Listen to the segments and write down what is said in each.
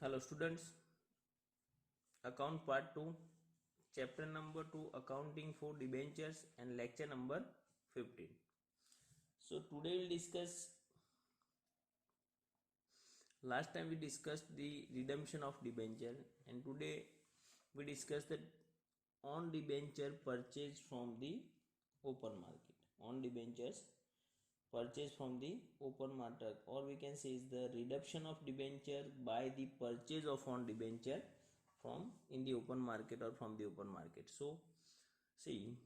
Hello students, account part 2, chapter number 2, accounting for debentures, and lecture number 15. So today we'll discuss, last time we discussed the redemption of debenture, and today we discuss the on debenture purchase from the open market. On debentures purchase from the open market, or we can say is the reduction of debenture by the purchase of on debenture from in the open market or from the open market. So see,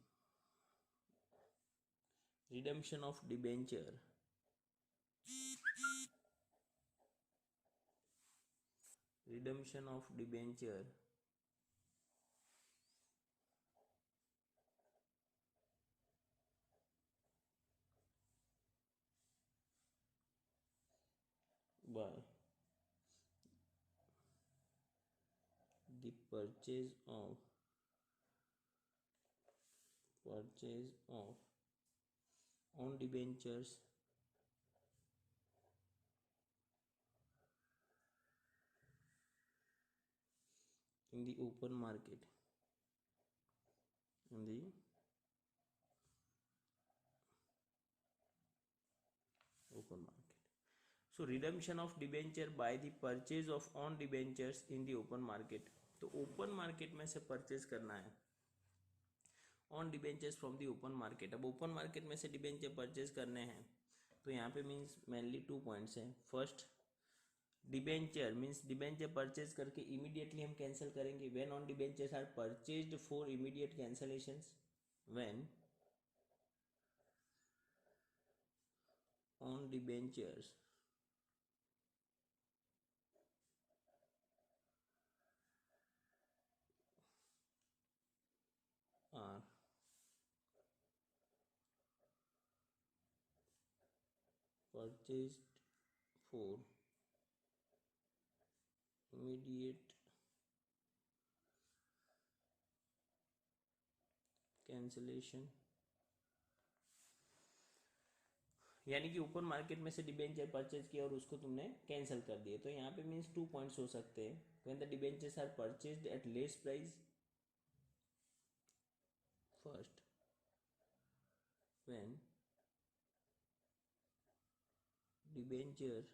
redemption of debenture, redemption of debenture by the purchase of on debentures in the open market, in the open market. So redemption of debenture by the purchase of on debentures in the open market. तो open market में से purchase करना है own debentures from the open market. अब open market में से debenture purchase करने हैं तो यहाँ पे मीन्स मेनली 2 पॉइंट्स हैं. First, debenture means debenture purchase करके इमीडिएटली हम कैंसिल करेंगे. When own debentures are purchased for immediate cancellations, when own debentures are purchased for immediate cancellation, यानी कि ओपन मार्केट में से डिबेंचर परचेज किया और उसको तुमने कैंसिल कर दिए. तो यहाँ पे मीन्स 2 पॉइंट्स हो सकते हैं. When the debentures are purchased at less price, first when debenture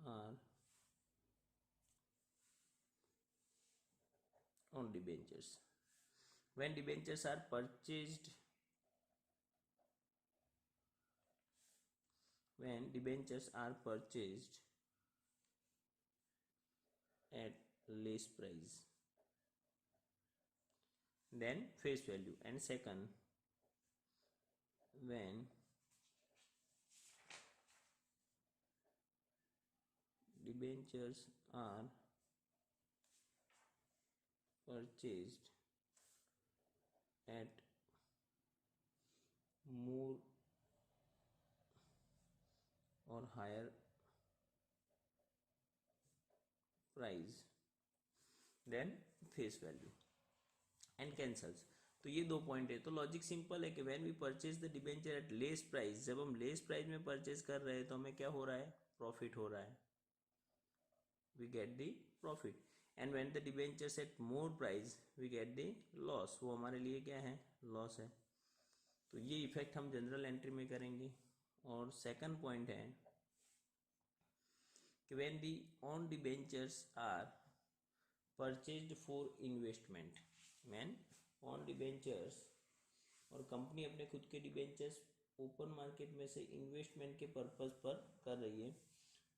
are on debentures, when debentures are purchased, when debentures are purchased at less price than face value. And second, when debentures are purchased at more or higher price than face value and cancels. तो ये 2 point है. तो logic simple है कि when we purchase the debenture at less price, जब हम less price में purchase कर रहे हैं तो हमें क्या हो रहा है, प्रॉफिट हो रहा है, we get the profit. And when the debentures at more price we get the loss, वो हमारे लिए क्या है, लॉस है. तो ये इफेक्ट हम जनरल एंट्री में करेंगे. और सेकंड पॉइंट है कि when the on debentures are purchased for investment, when on debentures और कंपनी अपने खुद के डिबेंचर्स ओपन मार्केट में से इन्वेस्टमेंट के पर्पस पर कर रही है,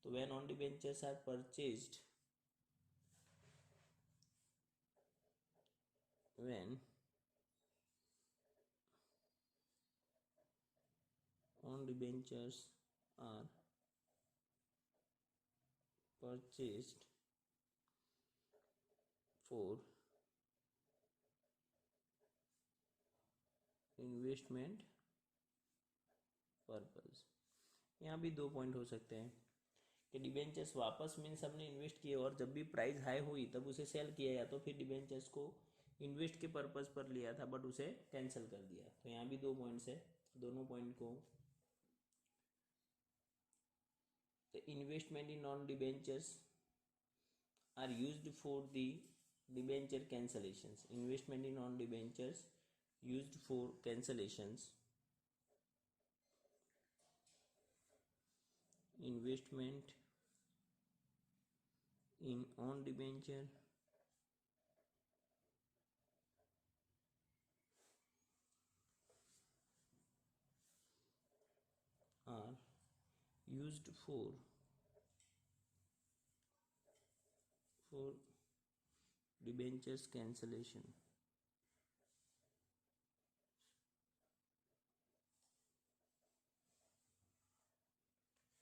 तो when on debentures are purchased, when on debentures are purchased for investment purpose. यहाँ भी 2 पॉइंट हो सकते हैं कि डिबेंचर्स वापस मीन्स हमने इन्वेस्ट किए और जब भी प्राइस हाई हुई तब उसे सेल किया, या तो फिर डिबेंचर्स को इन्वेस्ट के पर्पस पर लिया था बट उसे कैंसिल कर दिया. तो यहाँ भी 2 पॉइंट्स है. दोनों पॉइंट को investment in non-debentures are used for the debenture cancellations. Investment in non-debentures used for cancellations. Investment in on debenture are used for debentures cancellation.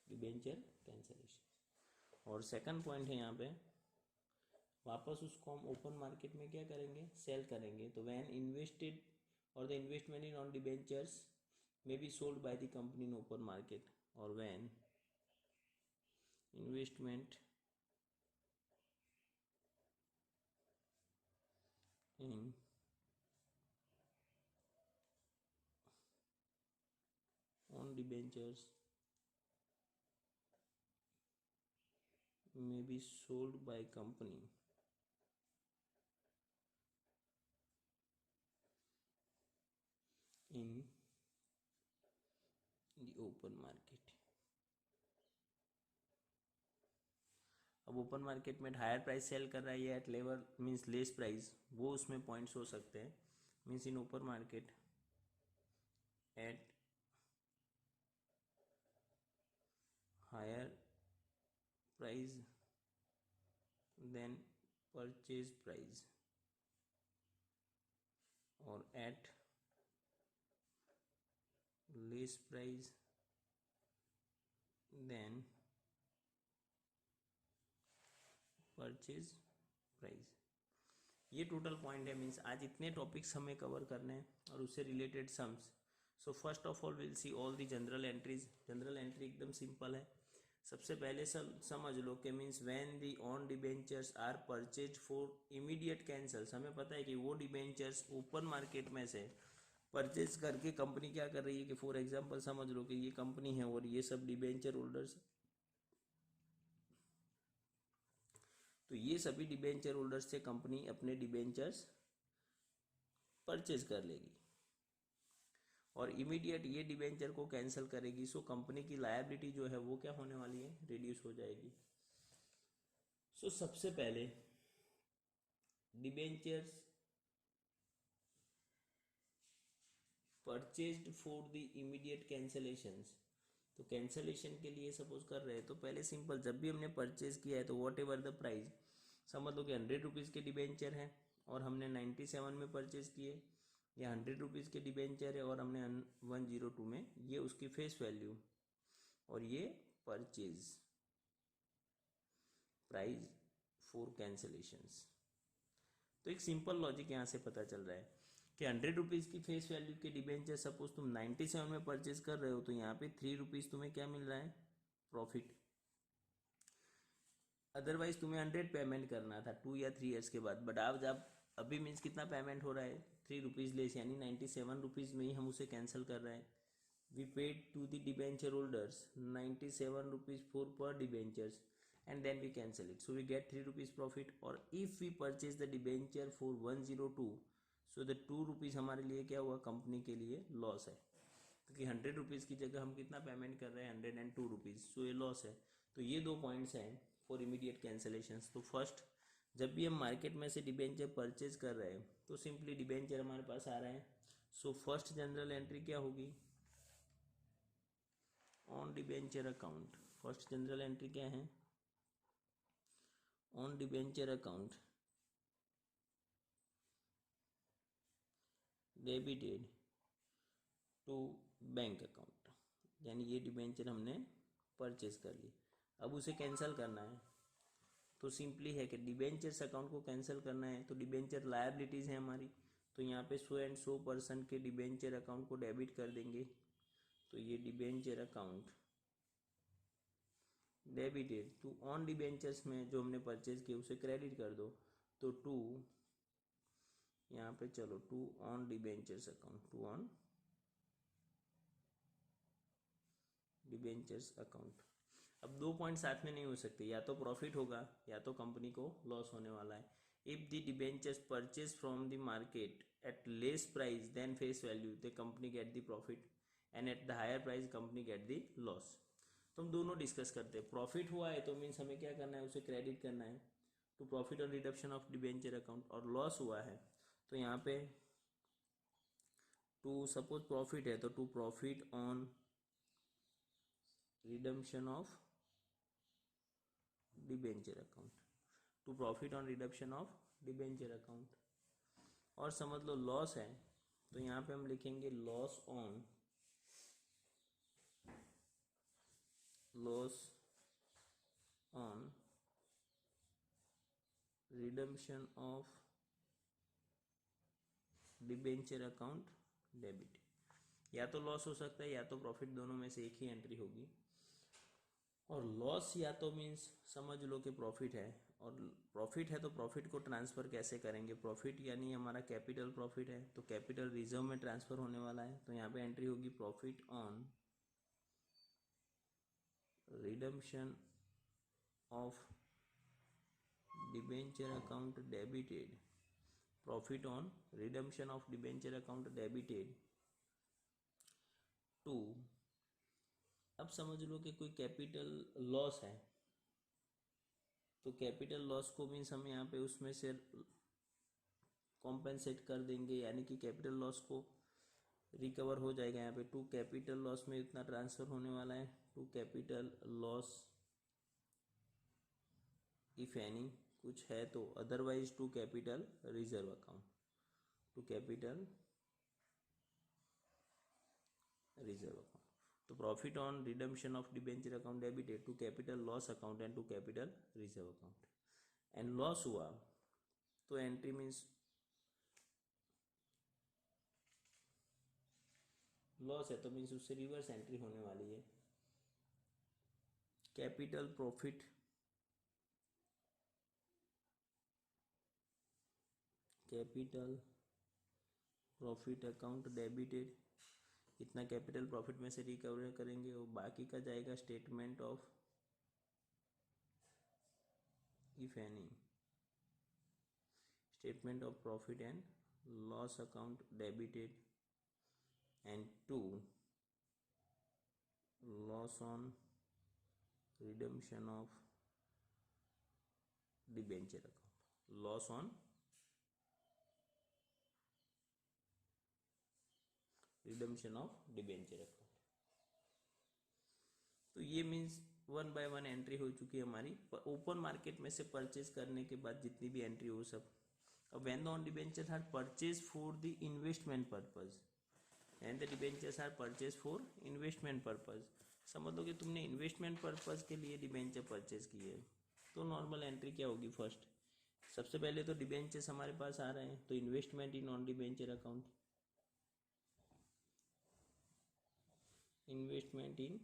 Debenture cancellation. और सेकंड पॉइंट है यहाँ पे, वापस उसको हम ओपन मार्केट में क्या करेंगे, सेल करेंगे। तो व्हेन इन्वेस्टेड और the investment in own debentures may be sold by the company in open market, और when investment in on debentures may be sold by company in the open market। अब open market में higher price sell कर रहा है या at level means less price, वो उसमें points हो सकते हैं। Means in open market at higher price than purchase price, और at less price than purchase price. ये टोटल पॉइंट है। मीन्स आज इतने टॉपिक्स हमें कवर करने हैं और उससे related sums. So first of all will see all the general entries. General entry एकदम सिंपल है। सबसे पहले समझ लो कि means when the on debentures are purchase for immediate cancels. हमें पता है कि वो डिबेंचर्स ओपन मार्केट में से परचेज करके कंपनी क्या कर रही है कि फॉर एग्जांपल समझ लो कि ये कंपनी है और ये सब डिबेंचर होल्डर्स, तो ये सभी डिबेंचर होल्डर्स से कंपनी अपने डिबेंचर्स परचेज कर लेगी और इमीडिएट ये डिबेंचर को कैंसिल करेगी। सो कंपनी की लायबिलिटी जो है वो क्या होने वाली है, रिड्यूस हो जाएगी। सो सबसे पहले debentures purchased for the immediate cancellations. तो कैंसलेशन के लिए सपोज कर रहे हैं तो पहले सिंपल, जब भी हमने परचेज किया है तो वॉट एवर द प्राइस, समझ लो कि 100 रुपीज़ के डिबेंचर है और हमने 97 में परचेज किए, या 100 रुपीज़ के डिबेंचर है और हमने 102 में, ये उसकी फेस वैल्यू और ये परचेज प्राइस फॉर कैंसलेशंस। तो एक सिंपल लॉजिक यहाँ से पता चल रहा है कि 100 रुपीज़ की फेस वैल्यू के डिबेंचर सपोज तुम 97 में परचेज कर रहे हो, तो यहाँ पे 3 रुपीज़ तुम्हें क्या मिल रहा है, प्रॉफिट। अदरवाइज तुम्हें 100 पेमेंट करना था 2 या 3 ईयर्स के बाद, बट आप जब अभी मीन्स कितना पेमेंट हो रहा है, 3 रुपीज़ लेस, यानी 97 रुपीज़ में ही हम उसे कैंसिल कर रहे हैं। We paid to the debenture holders 97 rupees for per debentures and then we cancel it, so we get 3 rupees profit। और if we purchase the debenture for 102, so the 2 rupees हमारे लिए क्या हुआ, कंपनी के लिए लॉस है, क्योंकि 100 rupees की जगह हम कितना पेमेंट कर रहे हैं, 102 रुपीज़, सो ये लॉस है। तो ये दो पॉइंट्स हैं फॉर इमीडिएट कैंसलेशंस। तो फर्स्ट, जब भी हम मार्केट में से डिबेंचर परचेज कर रहे हैं तो सिंपली डिबेंचर हमारे पास आ रहे हैं, सो फर्स्ट जनरल एंट्री क्या होगी, on debenture account. First journal entry क्या है, on debenture account debited to bank account, यानी ये डिबेंचर हमने परचेज कर ली, अब उसे कैंसिल करना है। तो सिंपली है कि डिबेंचर्स अकाउंट को कैंसिल करना है, तो डिबेंचर लायबिलिटीज़ है हमारी, तो यहाँ पे 100% के डिबेंचर अकाउंट को डेबिट कर देंगे। तो ये debenture account debited to own debentures में जो हमने परचेज किया उसे क्रेडिट कर दो, तो टू यहाँ पे चलो to own debentures account, to own debentures account. अब 2 पॉइंट साथ में नहीं हो सकते, या तो प्रॉफिट होगा या तो कंपनी को लॉस होने वाला है. If the debentures purchase from the market at less price than face value the company get the profit and at the higher price company get the loss. तो हम दोनों डिस्कस करते हैं. प्रॉफिट हुआ है तो मीन्स हमें क्या करना है, उसे क्रेडिट करना है to profit on reduction of debenture account. और लॉस हुआ है तो यहाँ पे टू सपोज प्रॉफिट है तो to profit on redemption of debenture account, to profit on reduction of debenture account. और समझ लो लॉस है तो यहाँ पे हम लिखेंगे loss on redemption of debenture account debit. या तो लॉस हो सकता है या तो प्रॉफिट, दोनों में से एक ही एंट्री होगी. और लॉस या तो मीन्स समझ लो कि प्रॉफिट है, और प्रॉफिट है तो प्रॉफिट को ट्रांसफ़र कैसे करेंगे. प्रॉफिट यानी हमारा कैपिटल प्रॉफिट है तो कैपिटल रिजर्व में ट्रांसफ़र होने वाला है. तो यहाँ पे एंट्री होगी profit on redemption of debenture account debited, profit on redemption of debenture account debited to. अब समझ लो कि कोई कैपिटल लॉस है तो कैपिटल लॉस को मीन्स हम यहाँ पे उसमें से कॉम्पेंसेट कर देंगे, यानी कि कैपिटल लॉस को रिकवर हो जाएगा. यहाँ पे टू कैपिटल लॉस में इतना ट्रांसफ़र होने वाला है, to capital loss if any कुछ है तो, otherwise to capital reserve account, to capital reserve account. तो profit on redemption of debenture account debited to capital loss account and to capital reserve account. And loss हुआ तो entry means loss है तो means उससे reverse entry होने वाली है. Capital profit account debited, इतना कैपिटल प्रॉफिट में से रिकवर करेंगे और बाकी का जाएगा statement of if any, statement of profit and loss account debited and to loss on redemption of debenture account, loss on redemption of debenture account. तो ये मीन्स 1 बाय 1 एंट्री हो चुकी है हमारी ओपन मार्केट में से परचेज करने के बाद जितनी भी एंट्री हो सब. अब when the own debentures are purchase for the investment purpose, and the debentures are purchase for investment purpose. समझ लो कि तुमने इन्वेस्टमेंट पर्पज के लिए डिबेंचर परचेज की है तो नॉर्मल एंट्री क्या होगी. फर्स्ट सबसे पहले तो डिबेंचर्स हमारे पास आ रहे हैं तो investment in own debenture account, investment in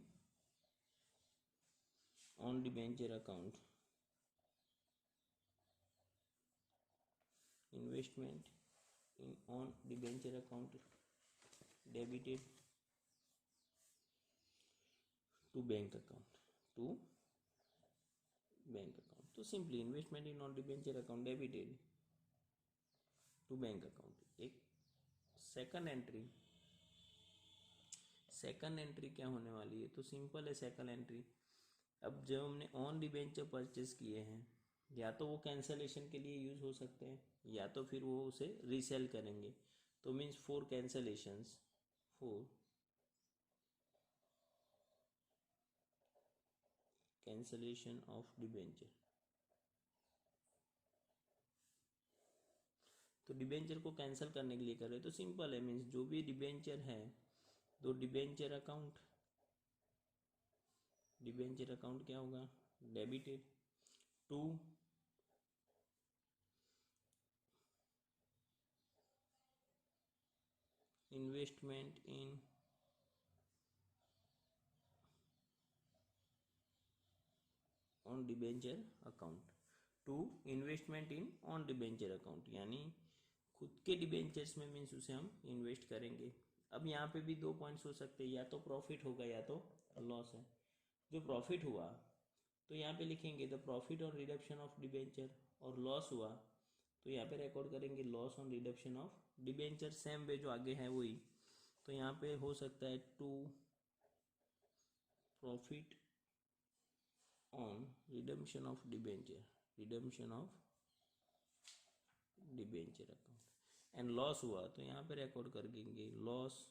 own debenture account, investment in own debenture account debited to bank account, to bank account. तो simply investment in own debenture account debited to bank account. एक second entry क्या होने वाली है, तो simple है second entry. अब जब हमने ऑन डिबेंचर परचेज किए हैं या तो वो कैंसलेशन के लिए यूज हो सकते हैं या तो फिर वो उसे रीसेल करेंगे. तो means for cancellations, for cancellation of debenture. तो डिबेंचर को कैंसिल करने के लिए कर रहे तो सिंपल है, मीन्स जो भी डिबेंचर है तो डिबेंचर अकाउंट क्या होगा, debited to investment in own debenture account, to investment in own debenture account, यानी खुद के डिबेंचर्स में मीन्स उसे हम इन्वेस्ट करेंगे. अब यहाँ पे भी 2 पॉइंट्स हो सकते हैं, या तो प्रॉफिट होगा या तो लॉस है. जो प्रॉफिट हुआ तो यहाँ पे लिखेंगे the profit on reduction of debenture, और लॉस हुआ तो यहाँ पे रिकॉर्ड करेंगे loss on reduction of debenture. Same way जो आगे है वही, तो यहाँ पे हो सकता है to profit on redemption of debenture, redemption of debenture account, and loss हुआ तो यहाँ पे रिकॉर्ड कर देंगे loss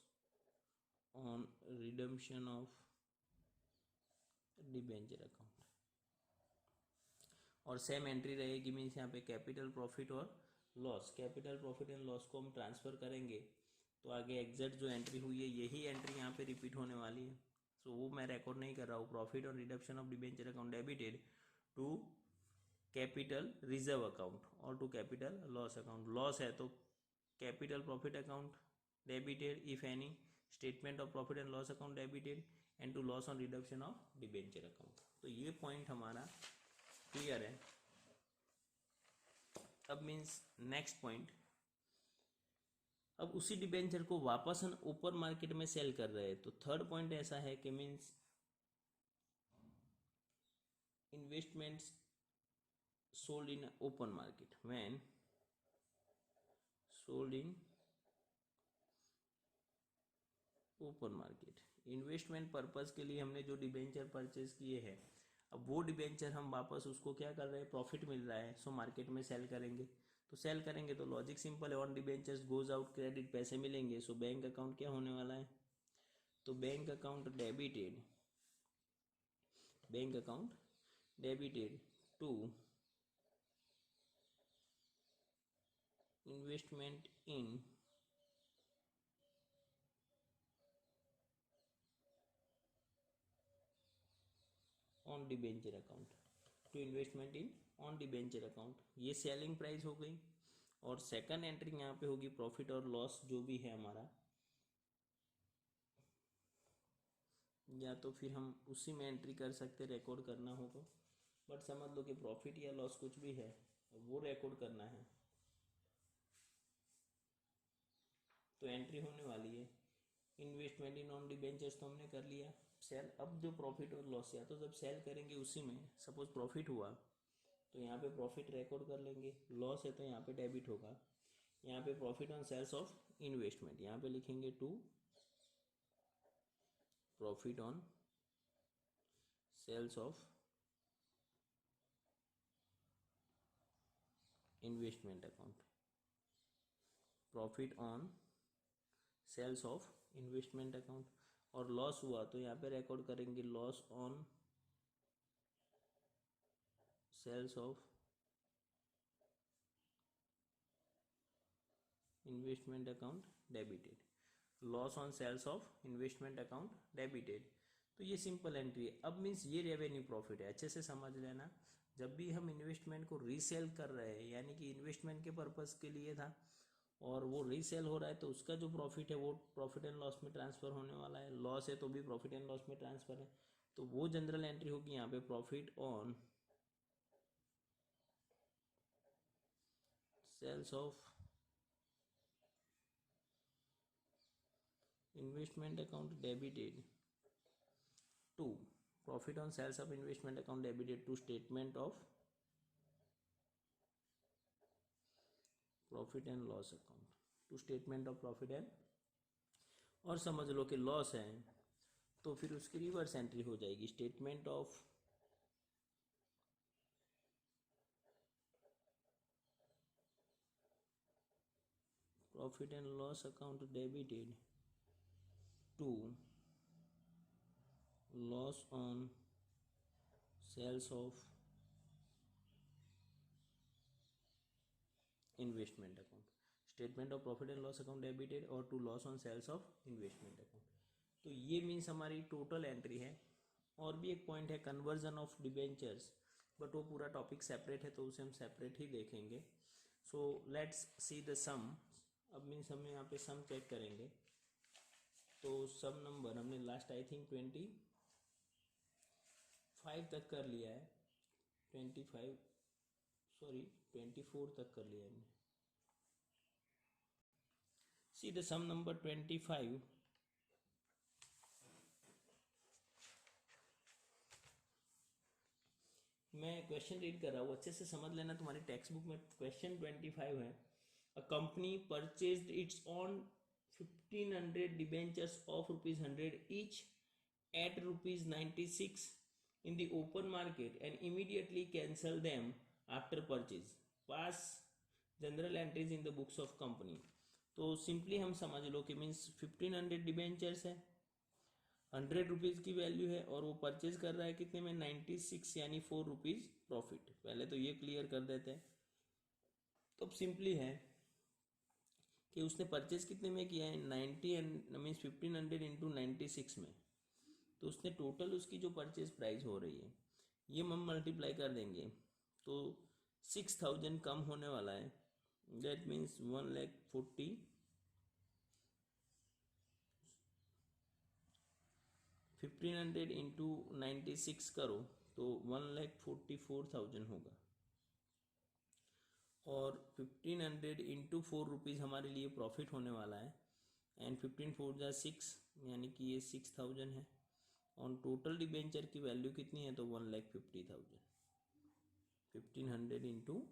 on redemption of debenture account. और सेम एंट्री रहेगी, मीन्स यहाँ पे कैपिटल प्रॉफिट और loss, capital profit and loss को हम ट्रांसफर करेंगे तो आगे एग्जैक्ट जो एंट्री हुई है यही एंट्री यहाँ पे रिपीट होने वाली है। सो वो मैं रिकॉर्ड नहीं कर रहा हूँ। Profit on reduction of debenture account debited to capital reserve account और to capital loss account. Loss है तो capital profit account debited if any, statement of profit and loss account debited, and to loss on reduction of debenture account. तो ये point हमारा clear है। अब means next point, अब उसी debenture को वापस हम ओपन मार्केट में सेल कर रहे हैं। तो थर्ड पॉइंट ऐसा है कि means investments sold in open market, when sold in open market, investment purpose के लिए हमने जो डिबेंचर परचेज किए हैं, अब वो डिबेंचर हम वापस उसको क्या कर रहे हैं, प्रॉफिट मिल रहा है सो मार्केट में सेल करेंगे। तो सेल करेंगे तो लॉजिक सिंपल है, own debentures goes out credit, पैसे मिलेंगे, सो बैंक अकाउंट क्या होने वाला है, तो bank account debited, bank account debited to investment in own debenture account, to investment in own debenture account. ये सेलिंग प्राइस हो गई। और सेकंड एंट्री यहाँ पे होगी प्रॉफिट और लॉस जो भी है हमारा, या तो फिर हम उसी में एंट्री कर सकते, रिकॉर्ड करना हो तो, बट समझ लो कि प्रॉफिट या लॉस कुछ भी है वो रिकॉर्ड करना है। तो एंट्री होने वाली है इन्वेस्टमेंट इन ऑन डिबेंचर्स, तो हमने कर लिया सेल। अब जो प्रॉफिट और लॉस, या तो जब सेल करेंगे उसी में, सपोज प्रॉफिट हुआ तो यहाँ पे प्रॉफिट रिकॉर्ड कर लेंगे, लॉस है तो यहाँ पे डेबिट होगा। यहाँ पे profit on sales of investment, यहाँ पे लिखेंगे to profit on sales of investment account, profit on sales of investment account. और लॉस हुआ तो यहाँ पे रिकॉर्ड करेंगे loss on sales of investment account debited, loss on sales of investment account debited. तो ये सिंपल एंट्री है। अब मीन्स ये रेवेन्यू प्रॉफिट है, अच्छे से समझ लेना। जब भी हम इन्वेस्टमेंट को रीसेल कर रहे हैं, यानी कि इन्वेस्टमेंट के पर्पस के लिए था और वो रीसेल हो रहा है, तो उसका जो प्रॉफिट है वो प्रॉफिट एंड लॉस में ट्रांसफर होने वाला है। लॉस है तो भी प्रॉफिट एंड लॉस में ट्रांसफर है, तो वो जनरल एंट्री होगी यहाँ पे profit on sales of investment account debited to profit on sales of investment account debited to statement of profit and loss account, to statement of profit and, और समझ लो कि लॉस है तो फिर उसकी रिवर्स एंट्री हो जाएगी, statement of profit and loss account debited to loss on sales of investment account, statement of profit and loss account debited और to loss on sales of investment account. तो ये means हमारी total entry है। और भी एक point है conversion of debentures, but वो पूरा टॉपिक सेपरेट है तो उसे हम सेपरेट ही देखेंगे। सो लेट्स सी द सम। अब मीन्स हम यहाँ पे सम चेक करेंगे, तो सम नंबर हमने लास्ट आई थिंक 25 तक कर लिया है, 25 सॉरी 24 तक कर लिया है हमने। सी द सम नंबर 25 मैं क्वेश्चन रीड कर रहा हूँ, अच्छे से समझ लेना, तुम्हारी टेक्स्ट बुक में क्वेश्चन 25 है। A company purchased it's on 1500 debentures of ₹100 each at ₹96 in the open market and immediately cancel them after purchase. Pass general entries in the books of company. तो सिंपली हम समझ लो कि means 1500 debentures है, ₹100 की value है, और वो परचेज कर रहा है कितने में, 96, यानी ₹4 प्रॉफिट। पहले तो ये क्लियर कर देते हैं। तो अब सिंपली है कि उसने परचेज कितने में किया है, 90 मीन्स 1500 इंटू 96 में। तो उसने टोटल उसकी जो परचेज प्राइस हो रही है ये हम मल्टीप्लाई कर देंगे तो 6000 कम होने वाला है। दैट मीन्स 1,40,000 1500 इंटू 96 करो तो 1,44,000 होगा, और 1500 इंटू ₹4 हमारे लिए प्रॉफिट होने वाला है। एंड 15 4 जा 6, यानी कि ये 6000 है। ऑन टोटल डिबेंचर की वैल्यू कितनी है, तो 1,50,000। 1500 इंटू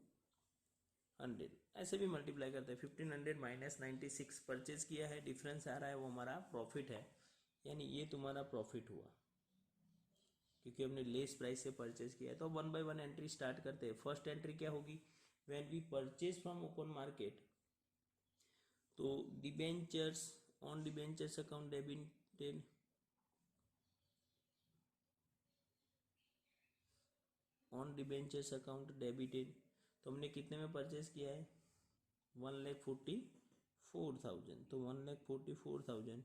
100 ऐसे भी मल्टीप्लाई करते हैं। 1500 माइनस 96 परचेज किया है, डिफरेंस आ रहा है, वो हमारा प्रॉफिट है, यानी ये तुम्हारा प्रॉफिट हुआ क्योंकि हमने लेस प्राइस से परचेज किया है। तो 1 बाय 1 एंट्री स्टार्ट करते हैं। फर्स्ट एंट्री क्या होगी, when we purchase from open market, तो debentures own debentures account debited, own debentures account debited, तो हमने कितने में परचेज किया है, 1,44,000। तो 1,44,000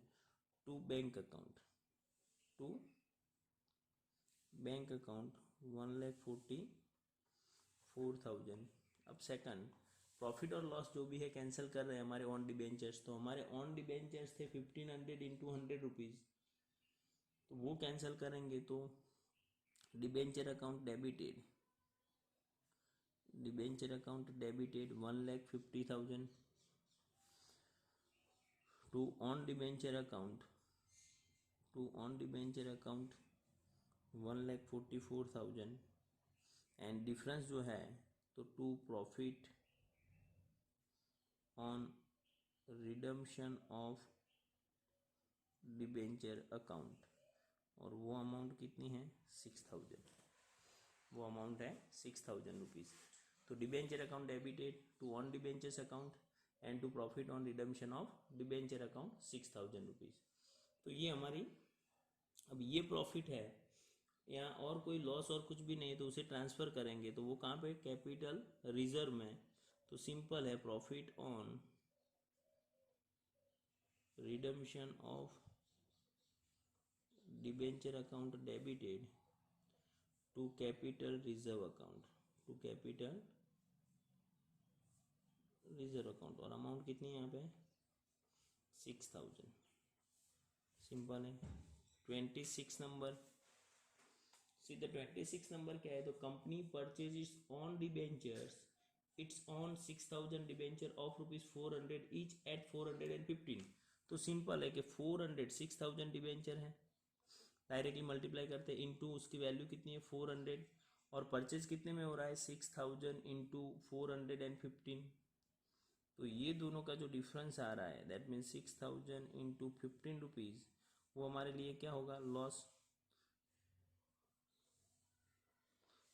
to bank account, to bank account 1,44,000। अब सेकंड, प्रॉफिट और लॉस जो भी है कैंसिल कर रहे हैं हमारे ऑन डिबेंचर्स। तो हमारे ऑन डिबेंचर्स थे 1500 इंटू ₹100, तो वो कैंसिल करेंगे तो debenture account debited, debenture account debited 1,50,000 to own debenture account, to own debenture account 1,44,000। And difference जो है तो to profit on redemption of debenture account, और वो अमाउंट कितनी है, 6000। वो अमाउंट है 6000 रुपीज़। तो debenture account debited to own debentures account and to profit on redemption of debenture account 6000 rupees. तो ये हमारी, अब ये प्रॉफिट है, या और कोई लॉस और कुछ भी नहीं है, तो उसे ट्रांसफ़र करेंगे तो वो कहाँ पे, कैपिटल रिजर्व में। तो सिंपल है, profit on redemption of debenture account debited to capital reserve account, to capital reserve account, और अमाउंट कितनी है यहाँ पे, 6000। सिंपल है। 26 नंबर, सीधा 26 नंबर क्या है, तो company purchase on debentures it's on 6000 debenture of ₹400 each eight 415। तो सिंपल है कि 400 6000 डिबेंचर है, डायरेक्टली मल्टीप्लाई करते हैं, इनटू उसकी वैल्यू कितनी है 400, और परचेज कितने में हो रहा है 6000 इंटू 415। तो ये दोनों का जो डिफरेंस आ रहा है, दैट मीन्स 6000 इंटू 15 रुपीज़, वो हमारे लिए क्या होगा, लॉस।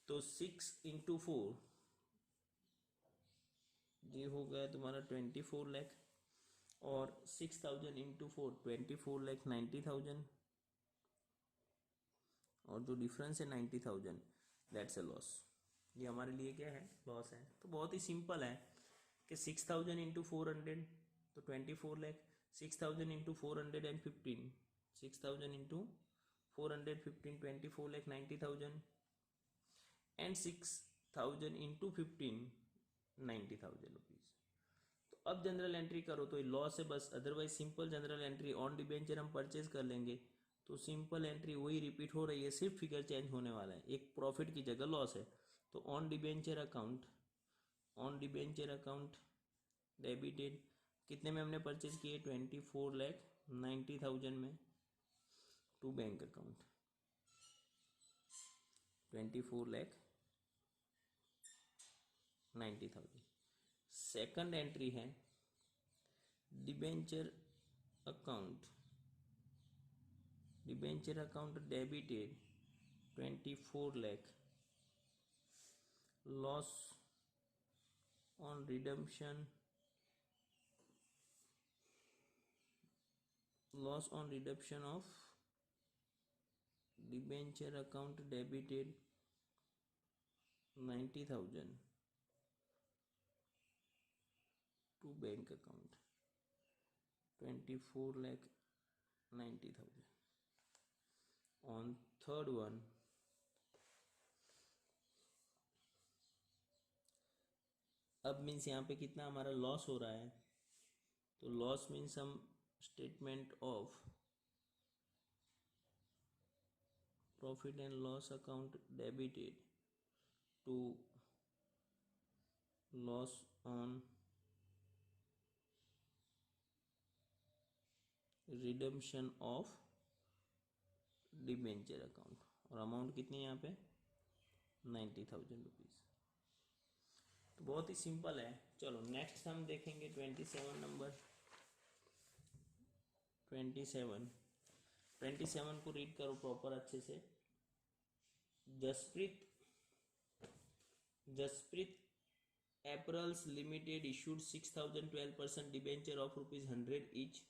तो 6 इंटू 4, ये हो गया तुम्हारा 24 लाख, और 6000 इंटू 4 24 लाख 90,000, और जो डिफरेंस है 90,000, दैट्स अ लॉस। ये हमारे लिए क्या है, लॉस है। तो बहुत ही सिंपल है कि 6000 इंटू 400 तो 24 lakh, 6000 into 415, 6000 into 415 24 lakh 90,000, and 6000 into 15 90,000 rupees. तो अब जनरल एंट्री करो तो ये लॉस है बस, otherwise simple general entry on debenture हम परचेज कर लेंगे तो सिंपल एंट्री वही रिपीट हो रही है, सिर्फ फिगर चेंज होने वाला है, एक प्रॉफिट की जगह लॉस है। तो own debenture account, own debenture account debited कितने में हमने परचेज किए, 24 लाख 90,000 में, to bank account 24 lakh 90,000। Second entry है debenture account debited 24 lakh, loss on redemption of debenture account debited 90,000 to bank account 24 lakh 90,000. On third one, अब means यहाँ पे कितना हमारा लॉस हो रहा है, तो लॉस मीन्स हम statement of profit and loss account debited to loss on redemption of debenture account, और अमाउंट कितनी है यहाँ पे 90,000 रुपीज़। तो बहुत ही सिंपल है। चलो नेक्स्ट हम देखेंगे 27 नंबर। 27 को रीड करो प्रॉपर अच्छे से। Jaspreet apparels limited issued 6,012% debenture of ₹100 each.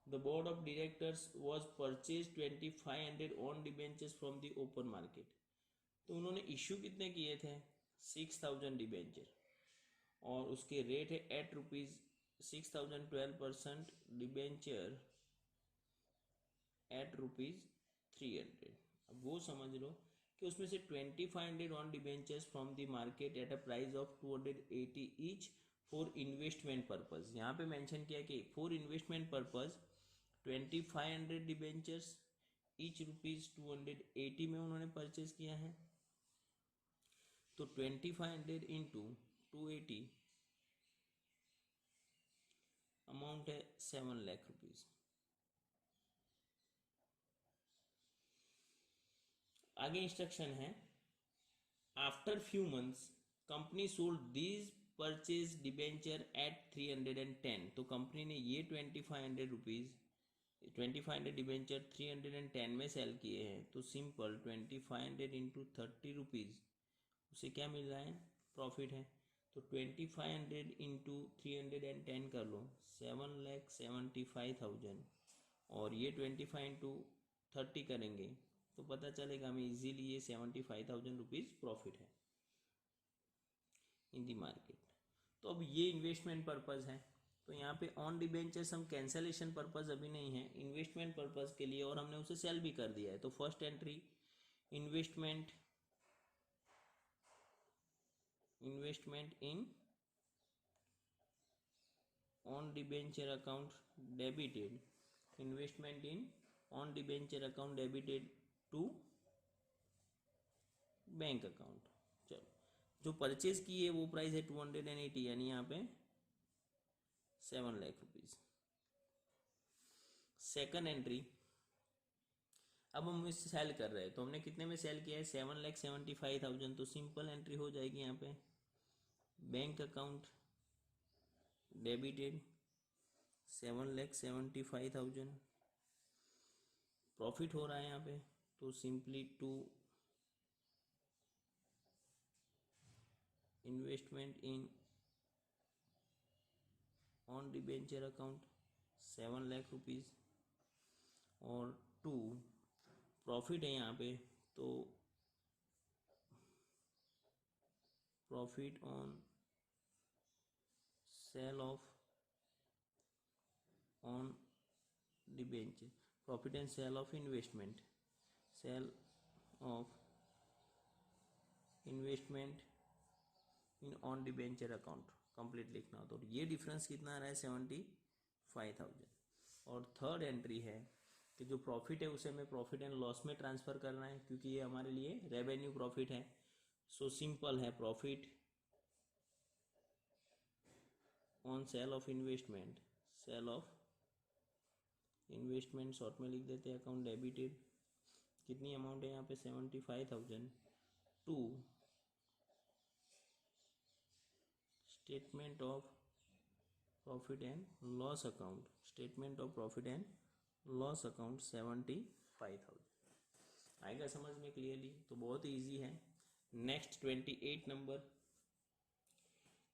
The board of directors was purchased 2,500 on debentures from the open market. तो उन्होंने इश्यू कितने किए थे 6,000 डिबेंचर, और उसके रेट है एट ₹6,012% डिबेंचर एट ₹300। अब वो समझ लो कि उसमें से 2,500 on debentures from the market at a price of 280 each for investment purpose. यहाँ पे मेंशन किया कि for investment purpose 2,500 debentures each ₹280 में उन्होंने परचेज किया है। तो 2,500 इंटू 280 अमाउंट है 7 लाख रुपीज। आगे इंस्ट्रक्शन है after few months company sold these purchase debenture at 310। तो कंपनी ने ये 2,500 डिबेंचर 310 में सेल किए हैं। तो सिंपल 2,500 इंटू 30 रुपीज़ उसे क्या मिल रहा है प्रॉफिट है। तो 2,500 इंटू 310 कर लो 7,75,000, और ये 25 इंटू 30 करेंगे तो पता चलेगा हमें इजीली ये 75,000 रुपीज़ प्रॉफिट है इन दी मार्केट। तो अब ये इन्वेस्टमेंट पर्पज़ है। तो यहाँ पे ऑन डिबेंचर्स हम कैंसलेशन पर्पज़ अभी नहीं है, इन्वेस्टमेंट पर्पज़ के लिए, और हमने उसे सेल भी कर दिया है। तो first entry investment in own debenture account debited, investment in own debenture account debited to bank account. चलो जो परचेज की है वो प्राइस है 280, यानी यहाँ पे 7 लाख रुपीज। सेकंड एंट्री अब हम इसे सेल कर रहे हैं, तो हमने कितने में सेल किया है 7,75,000। तो सिंपल एंट्री हो जाएगी यहाँ पे बैंक अकाउंट डेबिटेड 7,75,000 प्रॉफिट हो रहा है यहाँ पे। तो simply to investment in own debenture account 7 lakh rupees, और टू प्रॉफिट है यहाँ पे, तो profit on sale of own debenture, profit and sale of investment, sale of investment in own debenture account complete लिखना हो। तो ये डिफरेंस कितना आ रहा है 75,000। और थर्ड एंट्री है कि जो प्रॉफिट है उसे हमें प्रॉफिट एंड लॉस में ट्रांसफ़र करना है, क्योंकि ये हमारे लिए रेवेन्यू प्रॉफिट है। सो सिंपल है profit on sale of investment, sale of investment short में लिख देते हैं अकाउंट डेबिटेड, कितनी अमाउंट है यहाँ पे 75,000 to statement of profit and loss account, statement of profit and loss account 75,000। आएगा समझ में क्लियरली? तो बहुत ईजी है। Next 28 number,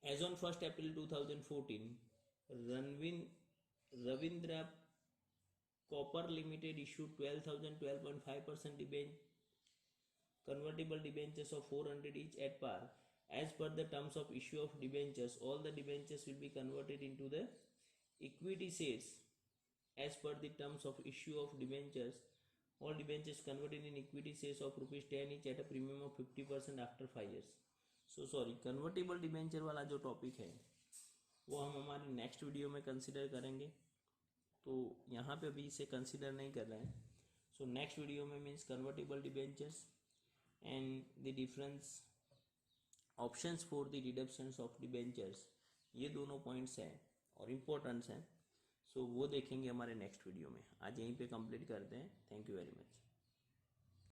as on 1 April 2014 Ravindra copper limited issued 12,012.5% convertible debentures of 400 each at par. As per the terms of issue of debentures, all the debentures will be converted into the equity shares. As per the terms of issue of debentures, all debentures converted in equity shares of ₹10 each at a premium of 50% after 5 years. So sorry, convertible debenture वाला जो topic है वो हम हमारे next video में consider करेंगे, तो यहाँ पे अभी इसे कंसिडर नहीं कर रहे हैं। सो नेक्स्ट वीडियो में means convertible debentures and the difference options for the deductions of debentures, ये दोनों पॉइंट्स हैं और इम्पोर्टेंट्स हैं। सो वो देखेंगे हमारे नेक्स्ट वीडियो में। आज यहीं पे कंप्लीट करते हैं। Thank you very much.